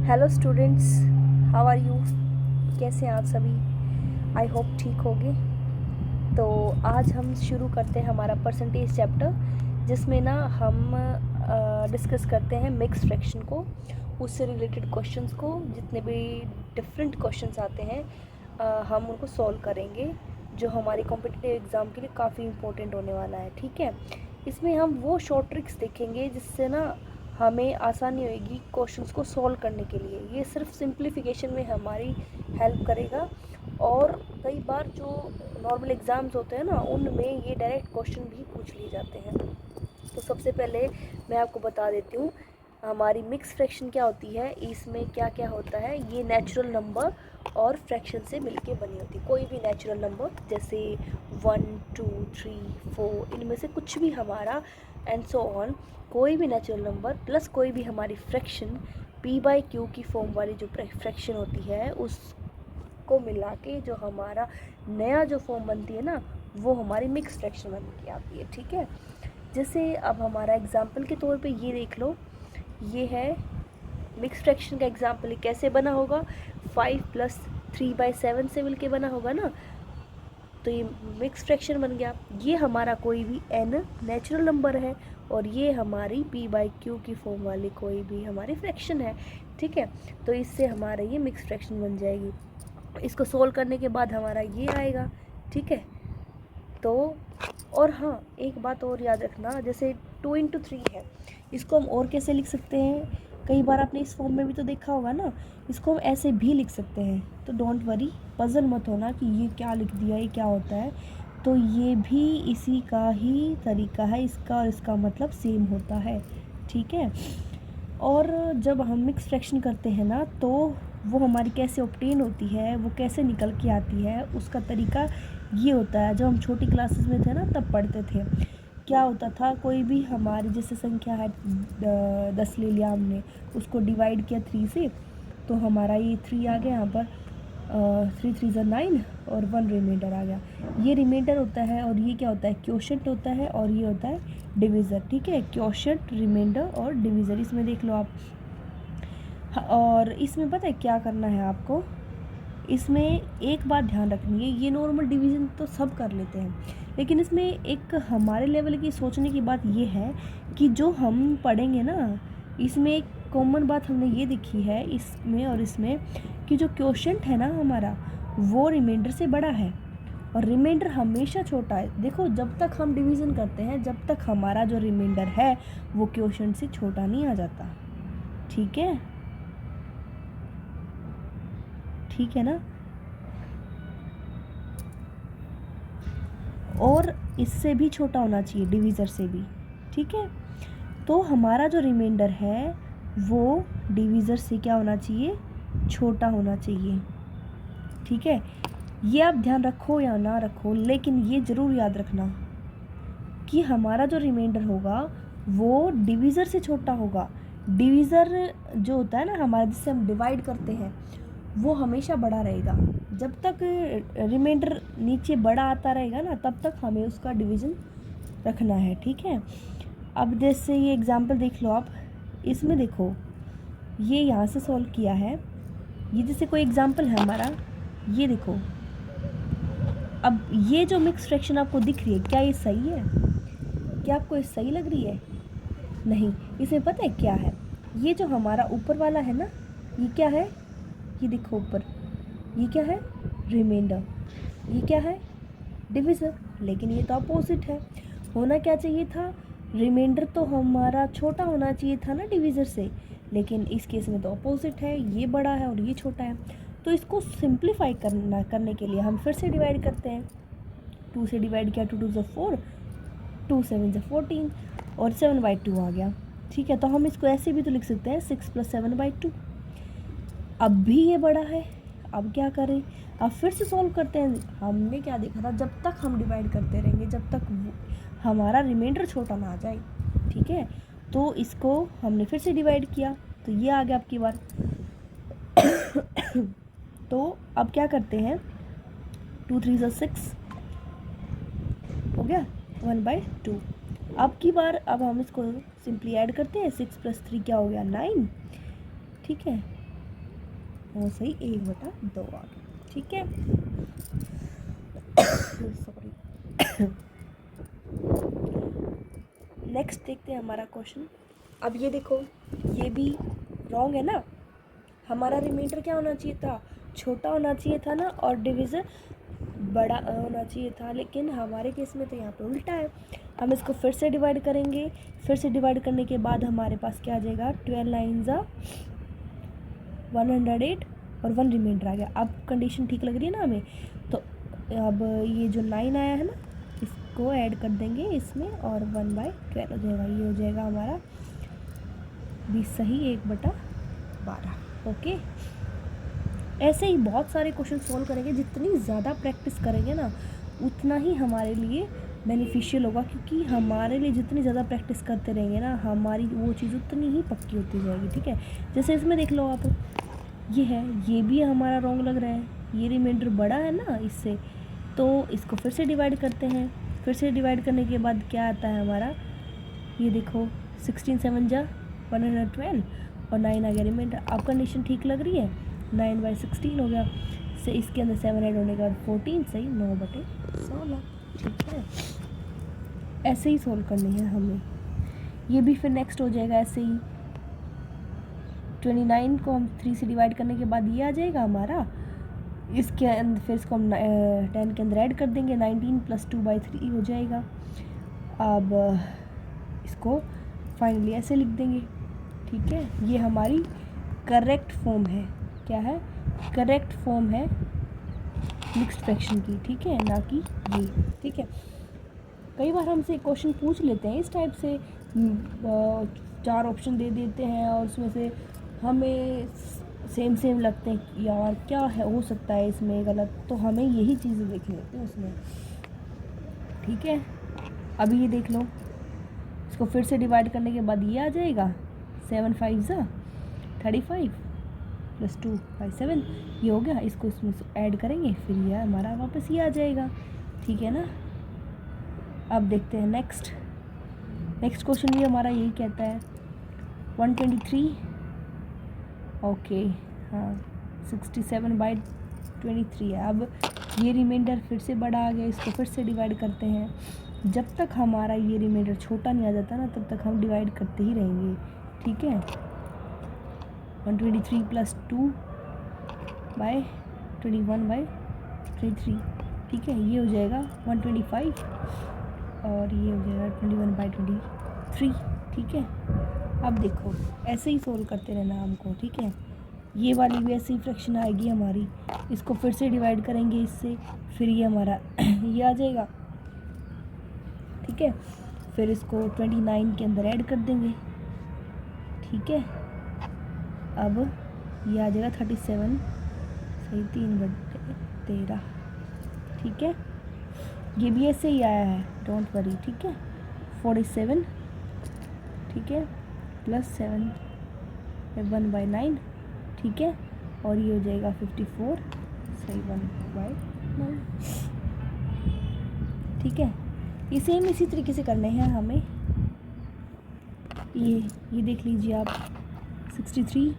Hello students, how are you? कैसे हैं आप सभी? आई होप ठीक होगे। तो आज हम शुरू करते हैं हमारा परसेंटेज चैप्टर, जिसमें ना हम डिस्कस करते हैं मिक्स फ्रैक्शन को, उससे रिलेटेड क्वेश्चंस को। जितने भी डिफरेंट क्वेश्चंस आते हैं हम उनको सॉल्व करेंगे, जो हमारे कॉम्पिटिटिव एग्ज़ाम के लिए काफ़ी इंपॉर्टेंट होने वाला है। ठीक है, इसमें हम वो शॉर्ट ट्रिक्स देखेंगे जिससे ना हमें आसानी होगी क्वेश्चंस को सॉल्व करने के लिए। ये सिर्फ सिंप्लीफिकेशन में हमारी हेल्प करेगा। और कई बार जो नॉर्मल एग्ज़ाम्स होते हैं ना, उनमें ये डायरेक्ट क्वेश्चन भी पूछ लिए जाते हैं। तो सबसे पहले मैं आपको बता देती हूँ हमारी मिक्स फ्रैक्शन क्या होती है, इसमें क्या क्या होता है। ये नेचुरल नंबर और फ्रैक्शन से मिलके बनी होती है। कोई भी नेचुरल नंबर जैसे 1, 2, 3, 4, इनमें से कुछ भी हमारा एंड सो ऑन, कोई भी नेचुरल नंबर प्लस कोई भी हमारी फ्रैक्शन p/q की फॉर्म वाली जो फ्रैक्शन होती है, उसको मिला के जो हमारा नया जो फॉर्म बनती है ना, वो हमारी मिक्स फ्रैक्शन बन के आती है। ठीक है, जैसे अब हमारा एग्जाम्पल के तौर पे ये देख लो, ये है मिक्स फ्रैक्शन का एग्जाम्पल। कैसे बना होगा? 5 + 3/7 से मिलके बना होगा ना, तो ये मिक्स फ्रैक्शन बन गया। ये हमारा कोई भी n नेचुरल नंबर है और ये हमारी p/q की फॉर्म वाली कोई भी हमारी फ्रैक्शन है। ठीक है, तो इससे हमारा ये मिक्स फ्रैक्शन बन जाएगी। इसको सोल्व करने के बाद हमारा ये आएगा। ठीक है, तो और हाँ, एक बात और याद रखना, जैसे 2 × 3 है, इसको हम और कैसे लिख सकते हैं? कई बार आपने इस फॉर्म में भी तो देखा होगा ना, इसको हम ऐसे भी लिख सकते हैं। तो डोंट वरी, पजल मत होना कि ये क्या लिख दिया, ये क्या होता है। तो ये भी इसी का ही तरीका है, इसका और इसका मतलब सेम होता है। ठीक है, और जब हम मिक्स फ्रैक्शन करते हैं ना, तो वो हमारी कैसे ऑब्टेन होती है, वो कैसे निकल के आती है, उसका तरीका ये होता है। जब हम छोटी क्लासेस में थे ना, तब पढ़ते थे। क्या होता था, कोई भी हमारी जैसे संख्या है 10 ले लिया हमने, उसको डिवाइड किया 3 से, तो हमारा ये 3 आ गया यहाँ पर। 3 3 = 9 और 1 रिमाइंडर आ गया। ये रिमाइंडर होता है और ये क्या होता है? क्वोशंट होता है और ये होता है डिवीज़र। ठीक है, क्वोशंट, रिमाइंडर और डिवीज़र, इसमें देख लो आप। और इसमें पता है क्या करना है आपको? इसमें एक बात ध्यान रखनी है, ये नॉर्मल डिवीज़न तो सब कर लेते हैं, लेकिन इसमें एक हमारे लेवल की सोचने की बात ये है कि जो हम पढ़ेंगे ना, इसमें एक कॉमन बात हमने ये देखी है इसमें और इसमें, कि जो क्वोशंट है ना हमारा, वो रिमाइंडर से बड़ा है और रिमाइंडर हमेशा छोटा है। देखो, जब तक हम डिवीज़न करते हैं, जब तक हमारा जो रिमाइंडर है वो क्वोशंट से छोटा नहीं आ जाता। ठीक है, ठीक है ना? और इससे भी छोटा होना चाहिए, डिवीज़र से भी। ठीक है, तो हमारा जो रिमाइंडर है वो डिवीज़र से क्या होना चाहिए? छोटा होना चाहिए। ठीक है, ये आप ध्यान रखो या ना रखो, लेकिन ये ज़रूर याद रखना कि हमारा जो रिमाइंडर होगा वो डिवीज़र से छोटा होगा। डिवीज़र जो होता है ना हमारा, जिससे हम डिवाइड करते हैं, वो हमेशा बड़ा रहेगा। जब तक रिमाइंडर नीचे बड़ा आता रहेगा ना, तब तक हमें उसका डिवीज़न रखना है। ठीक है, अब जैसे ये एग्जांपल देख लो आप, इसमें देखो ये यहाँ से सॉल्व किया है। ये जैसे कोई एग्जांपल है हमारा, ये देखो। अब ये जो मिक्स फ्रैक्शन आपको दिख रही है, क्या ये सही है? क्या आपको ये सही लग रही है? नहीं। इसमें पता है क्या है? ये जो हमारा ऊपर वाला है ना, ये क्या है? ये देखो ऊपर, ये क्या है? रिमाइंडर। ये क्या है? डिवीज़र। लेकिन ये तो अपोजिट है। होना क्या चाहिए था? रिमाइंडर तो हमारा छोटा होना चाहिए था ना डिवीज़र से, लेकिन इस केस में तो अपोजिट है, ये बड़ा है और ये छोटा है। तो इसको सिंप्लीफाई करने के लिए हम फिर से डिवाइड करते हैं। 2 से डिवाइड किया, 2 2 = 4, 2 7 = 14 और 7/2 आ गया। ठीक है, तो हम इसको ऐसे भी तो लिख सकते हैं, 6 + 7/2। अब भी ये बड़ा है, अब क्या करें? अब फिर से सॉल्व करते हैं। हमने क्या देखा था, जब तक हम डिवाइड करते रहेंगे, जब तक हमारा रिमाइंडर छोटा ना आ जाए। ठीक है, तो इसको हमने फिर से डिवाइड किया, तो ये आ गया आपकी बार। तो अब क्या करते हैं, 2 3 = 6 हो गया, 1/2। अब की बार अब हम इसको सिंपली ऐड करते हैं। 6 + 3 क्या हो गया? 9। ठीक है, वो सही 1/2 आ गया, ठीक है। सॉरी। नेक्स्ट देखते हैं हमारा क्वेश्चन। अब ये देखो, ये भी रॉन्ग है ना। हमारा रिमाइंडर क्या होना चाहिए था, छोटा होना चाहिए था ना, और डिवीज़र बड़ा होना चाहिए था, लेकिन हमारे केस में तो यहाँ पे उल्टा है। हम इसको फिर से डिवाइड करेंगे, फिर से डिवाइड करने के बाद हमारे पास क्या आ जाएगा, 12 9 108 और 1 रिमाइंडर आ गया। अब कंडीशन ठीक लग रही है ना हमें। तो अब ये जो 9 आया है ना, इसको ऐड कर देंगे इसमें और 1/12 हो जाएगा। ये हो जाएगा हमारा 20 सही 1/12। ओके, ऐसे ही बहुत सारे क्वेश्चन सॉल्व करेंगे। जितनी ज़्यादा प्रैक्टिस करेंगे ना उतना ही हमारे लिए बेनिफिशियल होगा, क्योंकि हमारे लिए जितनी ज़्यादा प्रैक्टिस करते रहेंगे ना, हमारी वो चीज़ उतनी ही पक्की होती जाएगी, ठीक है। जैसे इसमें देख लो आप, ये है, ये भी हमारा रॉन्ग लग रहा है, ये रिमाइंडर बड़ा है ना इससे, तो इसको फिर से डिवाइड करते हैं। फिर से डिवाइड करने के बाद क्या आता है हमारा, ये देखो 16 7 112 और 9 आ गया रिमाइंडर। अब कंडीशन ठीक लग रही है, 9/16 हो गया। से इसके अंदर 7 ऐड होने के बाद 14 सही 9/16, ठीक है। ऐसे ही सोल्व करनी है हमें। ये भी फिर नेक्स्ट हो जाएगा ऐसे ही। 29 को हम 3 से डिवाइड करने के बाद ये आ जाएगा हमारा, इसके अंदर फिर इसको हम 10 के अंदर ऐड कर देंगे, 19 + 2/3 हो जाएगा। अब इसको फाइनली ऐसे लिख देंगे, ठीक है। ये हमारी करेक्ट फॉर्म है, क्या है, करेक्ट फॉर्म है मिक्स्ड फ्रैक्शन की, ठीक है, ना कि ये, ठीक है। कई बार हमसे क्वेश्चन पूछ लेते हैं इस टाइप से, 4 ऑप्शन दे देते हैं और उसमें से हमें सेम लगते हैं कि यार क्या है, हो सकता है इसमें गलत, तो हमें यही चीज़ें देख लेते हैं उसमें, ठीक है। अभी ये देख लो, इसको फिर से डिवाइड करने के बाद ये आ जाएगा 7 5 35 + 2/7, ये हो गया। इसको इसमें ऐड करेंगे, फिर ये हमारा वापस ये आ जाएगा, ठीक है ना। अब देखते हैं नेक्स्ट क्वेश्चन भी हमारा यही कहता है 123, ओके, हाँ 67/23 है। अब ये रिमाइंडर फिर से बड़ा आ गया, इसको फिर से डिवाइड करते हैं। जब तक हमारा ये रिमाइंडर छोटा नहीं आ जाता ना, तब तक हम डिवाइड करते ही रहेंगे, ठीक है। 123 + 2/21/33, ठीक है। ये हो जाएगा 125 और ये हो जाएगा 21/23, ठीक है। अब देखो ऐसे ही सोल्व करते रहना हमको, ठीक है। ये वाली भी ऐसी फ्रैक्शन आएगी हमारी, इसको फिर से डिवाइड करेंगे इससे, फिर ये हमारा ये आ जाएगा, ठीक है। फिर इसको 29 के अंदर ऐड कर देंगे, ठीक है। अब ये आ जाएगा 37 सही 3/13, ठीक है। ये भी ऐसे ही आया है, डोंट वरी, ठीक है। 47, ठीक है, +7 1/9, ठीक है। और ये हो जाएगा 54 सही 1/9, ठीक है। ये सेम इसी तरीके से करने हैं हमें। ये देख लीजिए आप, 63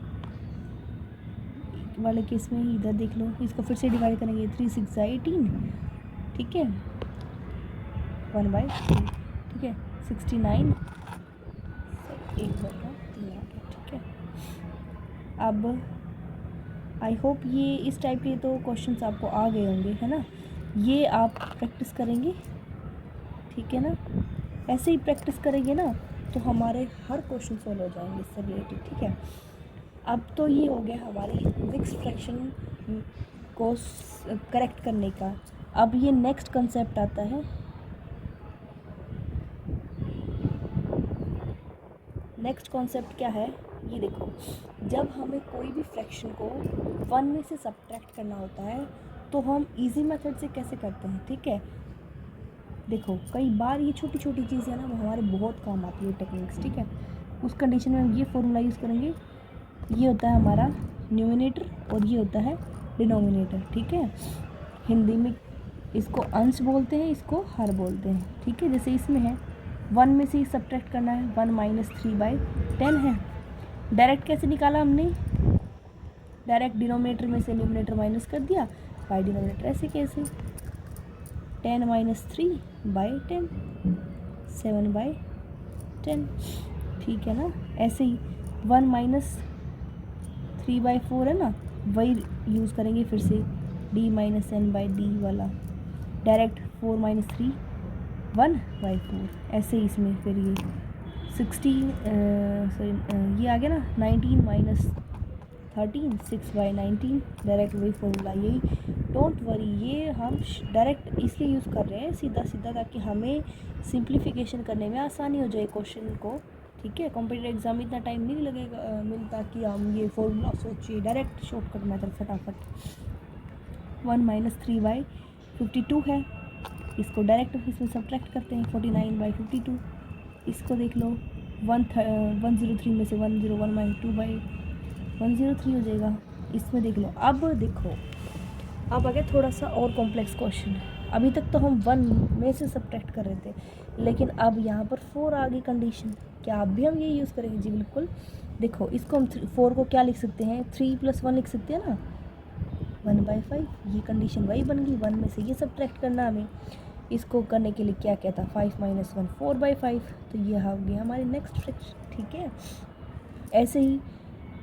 वाले केस में इधर देख लो, इसको फिर से डिवाइड करेंगे, 3 6 18, ठीक है, 1/3, ठीक है। 69 1/3, ठीक है। अब आई होप ये इस टाइप के तो क्वेश्चंस आपको आ गए होंगे, है ना। ये आप प्रैक्टिस करेंगे, ठीक है ना। ऐसे ही प्रैक्टिस करेंगे ना तो हमारे हर क्वेश्चन सॉल्व हो जाएंगे इससे रिलेटेड, ठीक है। अब तो ये हो गया हमारी मिक्स्ड फ्रैक्शन को करेक्ट करने का। अब ये नेक्स्ट कंसेप्ट आता है, नेक्स्ट कॉन्सेप्ट क्या है, ये देखो। जब हमें कोई भी फ्रैक्शन को 1 में से सब्ट्रैक्ट करना होता है तो हम इजी मेथड से कैसे करते हैं, ठीक है। देखो कई बार ये छोटी छोटी चीज़ें ना वो हमारे बहुत काम आती है टेक्निक्स, ठीक है। उस कंडीशन में हम ये फॉर्मूला यूज़ करेंगे, ये होता है हमारा न्यूमिनेटर और ये होता है डिनोमिनेटर, ठीक है। हिंदी में इसको अंश बोलते हैं, इसको हर बोलते हैं, ठीक है। जैसे इसमें है 1 में से ही सब्ट्रैक्ट करना है, 1 - 3/10 है। डायरेक्ट कैसे निकाला हमने, डायरेक्ट डिनोमिनेटर में से न्यूमरेटर माइनस कर दिया, बाई डिनोमिनेटर। ऐसे कैसे? 10 माइनस 3/10, 7/10, ठीक है ना। ऐसे ही 1 माइनस 3/4 है ना, वही यूज़ करेंगे फिर से, d माइनस n/d वाला, डायरेक्ट 4 माइनस 3 1/4। ऐसे ही इसमें फिर ये 16 ये आ गया ना, 19 माइनस 13 6/19, डायरेक्ट वही फॉर्मूला, यही। डोंट वरी, ये हम डायरेक्ट इसलिए यूज़ कर रहे हैं सीधा सीधा, ताकि हमें सिंप्लीफिकेशन करने में आसानी हो जाए क्वेश्चन को, ठीक है। कॉम्पिटिटिव एग्जाम में इतना टाइम नहीं लगेगा मिलता कि हम ये फॉर्मूला सोचिए, डायरेक्ट शॉर्टकट मेथड फटाफट। 1 माइनस 3/52 है, इसको डायरेक्ट इसमें सब्ट्रैक्ट करते हैं, 49/52। इसको देख लो, 103 में से 101 माइनस 2/103 हो जाएगा। इसमें देख लो, अब देखो, अब आ गया थोड़ा सा और कॉम्प्लेक्स क्वेश्चन। अभी तक तो हम 1 में से सब्ट्रैक्ट कर रहे थे, लेकिन अब यहाँ पर 4 आ गई कंडीशन। क्या अब भी हम ये यूज़ करेंगे? जी बिल्कुल। देखो, इसको हम 4 को क्या लिख सकते हैं, 3 + 1 लिख सकते हैं ना, 1/5। ये कंडीशन वही बन गई, 1 में से ये सब्ट्रैक्ट करना हमें। इसको करने के लिए क्या कहता, 5 माइनस 1 4/5, तो ये हो गया हमारी नेक्स्ट फ्रैक्शन, ठीक है। ऐसे ही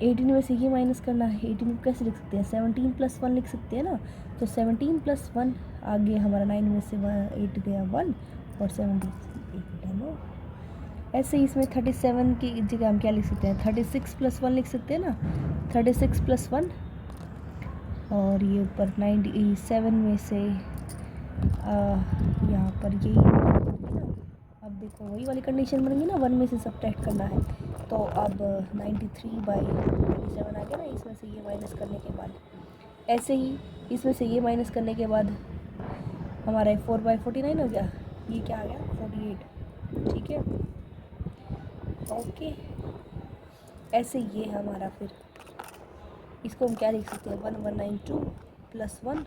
18 में से ये माइनस करना है, 18 को कैसे लिख सकते हैं, 17 + 1 लिख सकते हैं ना, तो 17 + 1 आ गया हमारा, 9 में से 8 गया 1 और 17 8 है। ऐसे ही इसमें 37 की जगह हम क्या लिख सकते हैं, 36 + 1 लिख सकते हैं ना, 36 + 1, और ये ऊपर 97 में से यहाँ पर यही ना। अब देखो वही वाली कंडीशन बन गई ना, 1 में से सब्ट्रैक्ट करना है, तो अब 93/27 आ गया ना, इसमें से ये माइनस करने के बाद। ऐसे ही इसमें से ये माइनस करने के बाद हमारा 4/49 हो गया, ये क्या आ गया 48, ठीक है, ओके। ऐसे ये हमारा, फिर इसको हम क्या लिख सकते हैं, 1192 + 1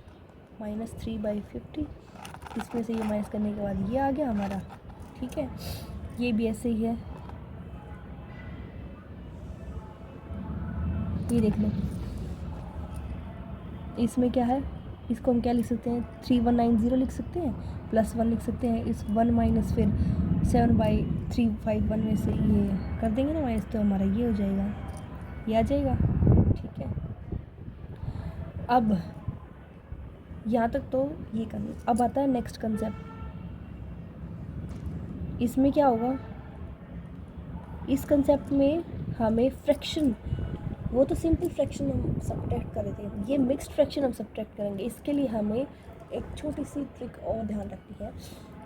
माइनस 3/50, इसमें से ये माइनस करने के बाद ये आ गया हमारा, ठीक है। ये भी ऐसे ही है, ये देख लो, इसमें क्या है, इसको हम क्या लिख सकते हैं, 3190 लिख सकते हैं, +1 लिख सकते हैं, इस 1 माइनस फिर 7/351 में से ये कर देंगे ना माइनस, तो हमारा ये हो जाएगा, ये आ जाएगा, ठीक है। अब यहाँ तक तो ये करना। अब आता है नेक्स्ट कंसेप्ट। इसमें क्या होगा, इस कंसेप्ट में हमें फ्रैक्शन, वो तो सिंपल फ्रैक्शन हम सब्ट्रैक्ट कर रहे थे, ये मिक्स्ड फ्रैक्शन हम सब्ट्रैक्ट करेंगे। इसके लिए हमें एक छोटी सी ट्रिक और ध्यान रखनी है।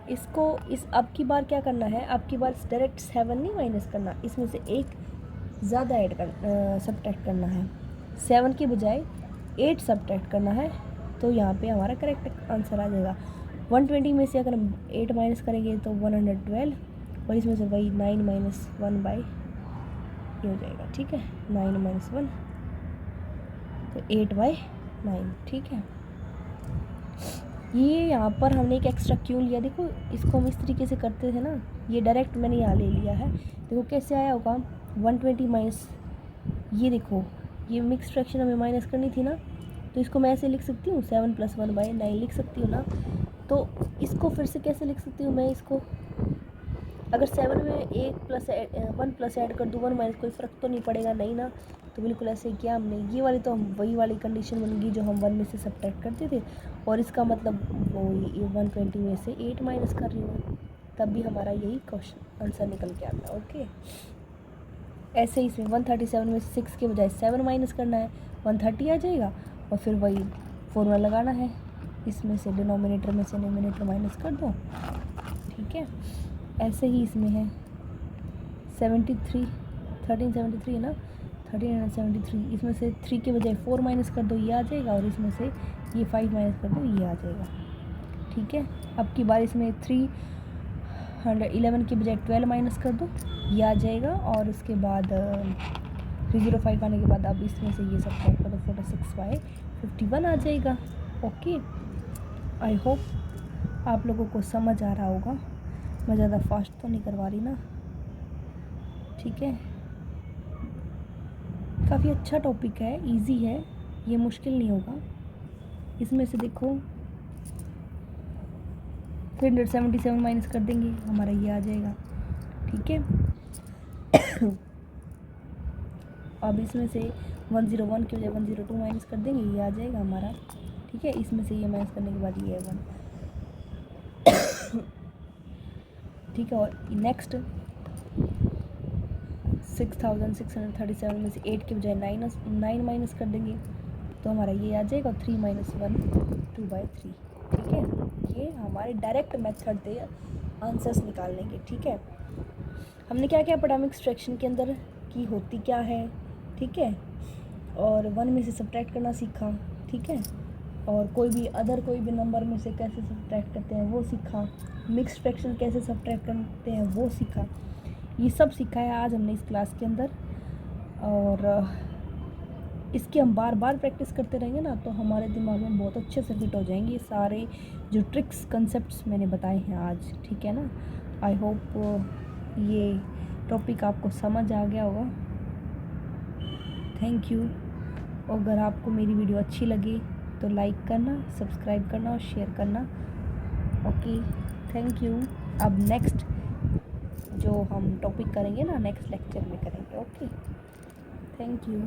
इसको अब की बार क्या करना है, अब की बार डायरेक्ट 7 नहीं माइनस करना, इसमें से एक ज़्यादा ऐड कर सब्ट्रैक्ट करना है, 7 के बजाय 8 सब्ट्रैक्ट करना है, तो यहाँ पे हमारा करेक्ट आंसर आ जाएगा। 120 में से अगर हम 8 माइनस करेंगे तो 112, और इसमें से वही 9 माइनस 1 ये हो जाएगा, ठीक है, 9 माइनस 1 तो 8/9, ठीक है। ये यहाँ पर हमने एक एक्स्ट्रा क्यों लिया, देखो इसको हम इस तरीके से करते थे ना, ये डायरेक्ट मैंने यहाँ ले लिया है, देखो कैसे आया होगा, 120 माइनस, ये देखो ये मिक्स फ्रैक्शन हमें माइनस करनी थी ना, तो इसको मैं ऐसे लिख सकती हूँ, 7 + 1/9 लिख सकती हूँ ना। तो इसको फिर से कैसे लिख सकती हूँ मैं, इसको अगर 7 में 1 प्लस ऐड कर दूँ 1 माइनस, कोई फ़र्क तो नहीं पड़ेगा, नहीं ना, तो बिल्कुल ऐसे किया हमने। ये वाली तो हम वही वाली कंडीशन बन गई जो हम 1 में से सब्ट्रैक्ट करते थे, और इसका मतलब वो 120 में से 8 माइनस कर रही हूँ, तब भी हमारा यही क्वेश्चन आंसर निकल के आता है, ओके। ऐसे ही इसमें 137 में से 6 के बजाय 7 माइनस करना है, 130 आ जाएगा, और फिर वही फॉर्मूला लगाना है, इसमें से डिनोमिनेटर में से न्यूमरेटर माइनस कर दो, ठीक है। ऐसे ही इसमें है 1373 है ना, 1373, इसमें से 3 के बजाय 4 माइनस कर दो, ये आ जाएगा, और इसमें से ये 5 माइनस कर दो, ये आ जाएगा, ठीक है। अब की बार इसमें 311 के बजाय 12 माइनस कर दो, ये आ जाएगा, और उसके बाद 305 आने के बाद अब इसमें से ये सब कर दो, 46/51 आ जाएगा, ओके। आई होप आप लोगों को समझ आ रहा होगा, मैं ज़्यादा फास्ट तो नहीं करवा रही ना, ठीक है। काफ़ी अच्छा टॉपिक है, इजी है, ये मुश्किल नहीं होगा। इसमें से देखो 377 माइनस कर देंगे, हमारा ये आ जाएगा। ठीक है, अब इसमें से 101 की बजाय 102 माइनस कर देंगे, ये आ जाएगा हमारा। ठीक है, इसमें से ये माइनस करने के बाद ये है 1। ठीक है, और नेक्स्ट 6637 में से 8 के बजाय 9 माइनस कर देंगे, तो हमारा ये आ जाएगा। 3 - 1 2/3। ठीक है, ये हमारे डायरेक्ट मेथड थे आंसर्स निकालने के। ठीक है, हमने क्या क्या पढ़ा मिक्स फ्रैक्शन के अंदर की होती क्या है। ठीक है, और 1 में से सब्ट्रैक्ट करना सीखा। ठीक है, और कोई भी नंबर में से कैसे सब्ट्रैक्ट करते हैं वो सीखा। मिक्स फ्रैक्शन कैसे सब्ट्रैक्ट करते हैं वो सीखा। ये सब सीखा है आज हमने इस क्लास के अंदर, और इसकी हम बार बार प्रैक्टिस करते रहेंगे ना, तो हमारे दिमाग में बहुत अच्छे से फिट हो जाएंगे सारे जो ट्रिक्स कंसेप्ट्स मैंने बताए हैं आज। ठीक है ना, आई होप ये टॉपिक आपको समझ आ गया होगा। Thank you. अगर आपको मेरी वीडियो अच्छी लगी तो लाइक करना, सब्सक्राइब करना और शेयर करना। Okay, thank you. अब नेक्स्ट जो हम टॉपिक करेंगे ना, नेक्स्ट लेक्चर में करेंगे। Okay, thank you.